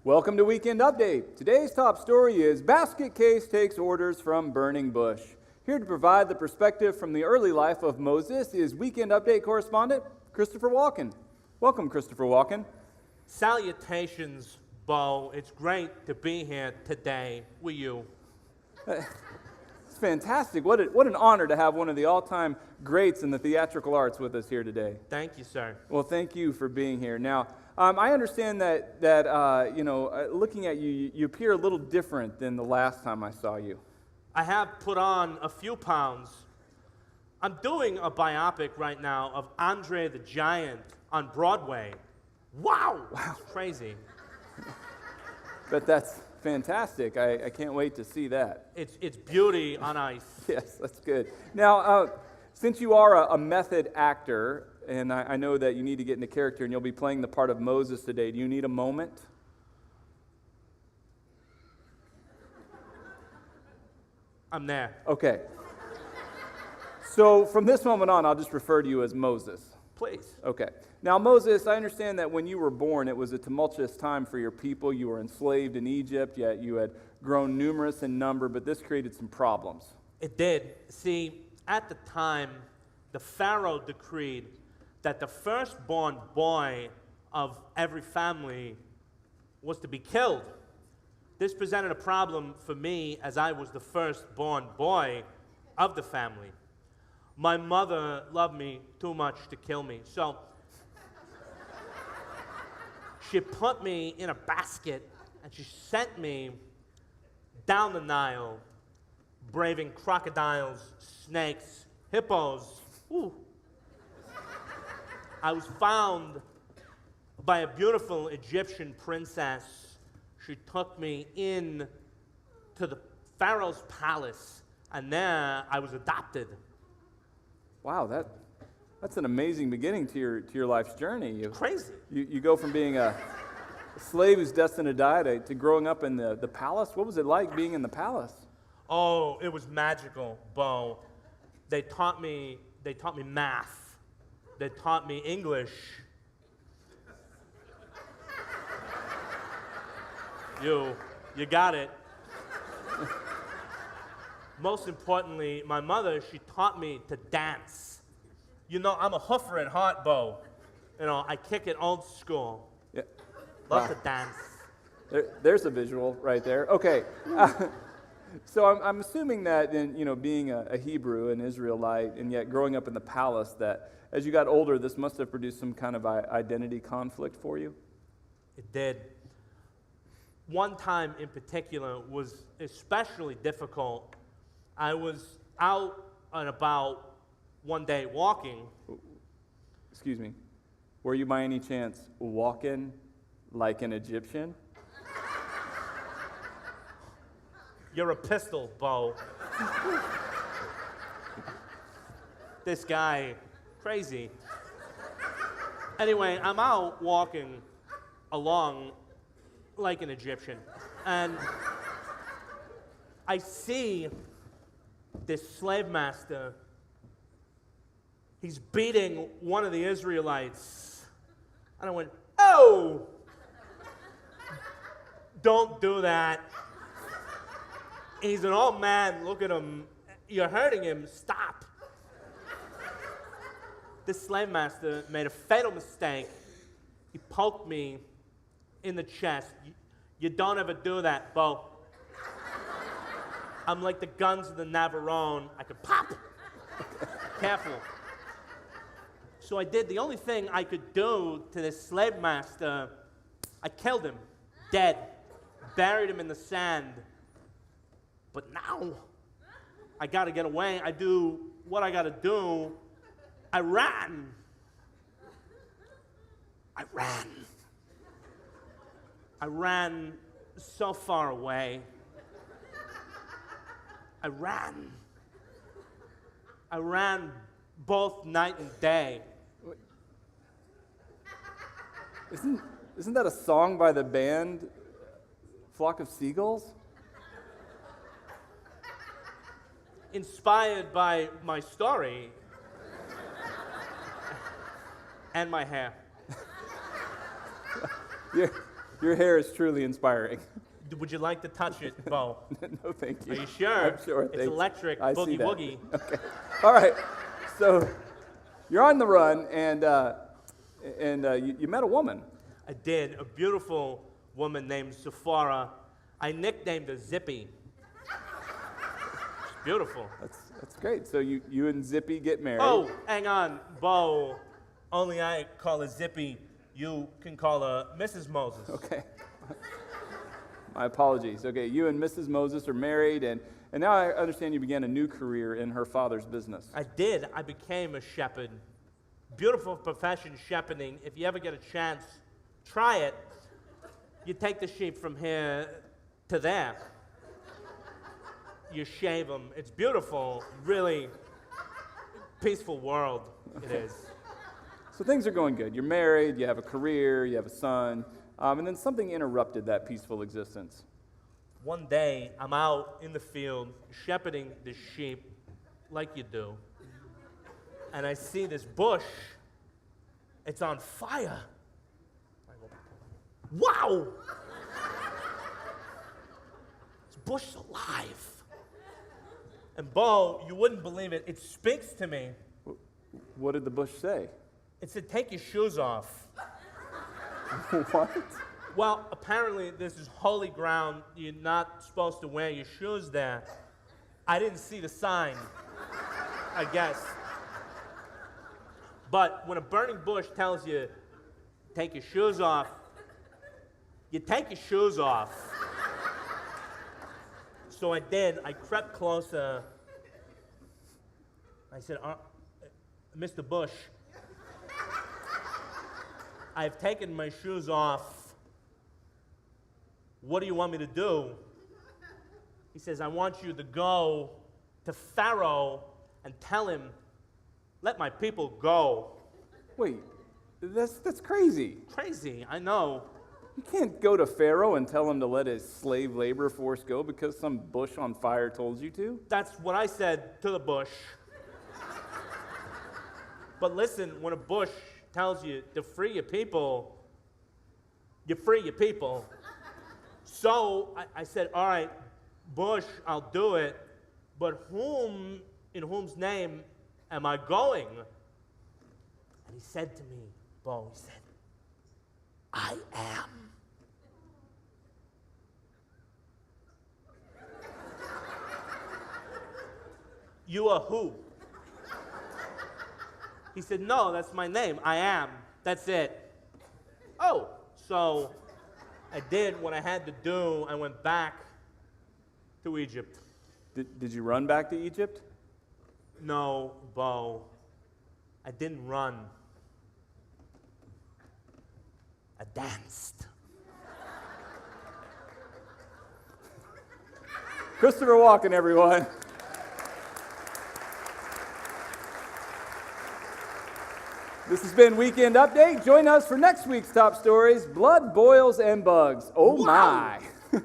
Welcome to Weekend Update. Today's top story is Basket Case takes orders from Burning Bush. Here to provide the perspective from the early life of Moses is Weekend Update correspondent Christopher Walken. Welcome, Christopher Walken. Salutations, Bo. It's great to be here today with you. It's fantastic. What an honor to have one of the all-time greats in the theatrical arts with us here today. Thank you, sir. Well, thank you for being here. Now, I understand that looking at you, you appear a little different than the last time I saw you. I have put on a few pounds. I'm doing a biopic right now of Andre the Giant on Broadway. Wow! It's crazy. But that's fantastic. I can't wait to see that. It's beauty on ice. Yes, that's good. Now, since you are a method actor, and I know that you need to get into character, and you'll be playing the part of Moses today, do you need a moment? I'm there. Okay. So from this moment on, I'll just refer to you as Moses. Please. Okay. Now, Moses, I understand that when you were born, it was a tumultuous time for your people. You were enslaved in Egypt, yet you had grown numerous in number, but this created some problems. It did. See, at the time, the Pharaoh decreed that the firstborn boy of every family was to be killed. This presented a problem for me as I was the firstborn boy of the family. My mother loved me too much to kill me, so she put me in a basket and she sent me down the Nile, braving crocodiles, snakes, hippos. Ooh. I was found by a beautiful Egyptian princess. She took me in to the Pharaoh's palace, and there I was adopted. Wow, that's an amazing beginning to your life's journey. Crazy. You go from being a slave who's destined to die to growing up in the palace. What was it like being in the palace? Oh, it was magical, Bo. They taught me math. They taught me English. You got it. Most importantly, my mother, she taught me to dance. You know, I'm a hoofer at heart, Bo. You know, I kick it old school. Yeah. Love to dance. There's a visual right there. Okay. So I'm assuming that in being a Hebrew, an Israelite, and yet growing up in the palace, that as you got older, this must have produced some kind of identity conflict for you? It did. One time in particular was especially difficult. I was out and about one day walking. Excuse me. Were you by any chance walking like an Egyptian? You're a pistol, Bo. This guy, crazy. Anyway, I'm out walking along like an Egyptian, and I see this slave master. He's beating one of the Israelites, and I went, "Oh, don't do that. He's an old man. Look at him. You're hurting him. Stop." This slave master made a fatal mistake. He poked me in the chest. You don't ever do that, Bo. I'm like the guns of the Navarone. I could pop. Careful. So I did the only thing I could do to this slave master. I killed him, dead, buried him in the sand. But now, I gotta get away. I do what I gotta do. I ran. I ran so far away. I ran both night and day. Isn't that a song by the band Flock of Seagulls? Inspired by my story and my hair. Your hair is truly inspiring. Would you like to touch it, Bo? No, thank you. Are you sure? I'm sure. It's thanks. electric, I see boogie that. woogie. Okay. All right. So you're on the run, and you met a woman. I did. A beautiful woman named Sephora. I nicknamed her Zippy. She's beautiful. That's great. So you and Zippy get married. Oh, hang on, Bo. Only I call her Zippy. You can call her Mrs. Moses. Okay. My apologies. Okay, you and Mrs. Moses are married, and now I understand you began a new career in her father's business. I did. I became a shepherd. Beautiful profession, shepherding. If you ever get a chance, try it. You take the sheep from here to there. You shave them. It's beautiful, really peaceful world it is. So things are going good. You're married, you have a career, you have a son, and then something interrupted that peaceful existence. One day, I'm out in the field shepherding the sheep like you do, and I see this bush. It's on fire. I go, wow! This bush is alive. And Bo, you wouldn't believe it. It speaks to me. What did the bush say? It said, take your shoes off. What? Well, apparently this is holy ground. You're not supposed to wear your shoes there. I didn't see the sign, I guess. But when a burning bush tells you, take your shoes off, you take your shoes off. So I did. I crept closer. I said, Mr. Bush, I've taken my shoes off. What do you want me to do? He says, I want you to go to Pharaoh and tell him, let my people go. Wait, that's crazy. Crazy, I know. You can't go to Pharaoh and tell him to let his slave labor force go because some bush on fire told you to. That's what I said to the bush. But listen, when a bush tells you to free your people, you free your people. So I said, all right, Bush, I'll do it, but in whom's name am I going? And he said to me, Bo, he said, I am. You are who? He said, no, that's my name. I am. That's it. Oh, so I did what I had to do. I went back to Egypt. Did you run back to Egypt? No, Bo. I didn't run. I danced. Christopher Walken, everyone. This has been Weekend Update. Join us for next week's top stories, blood, boils, and bugs. Oh Wow. my.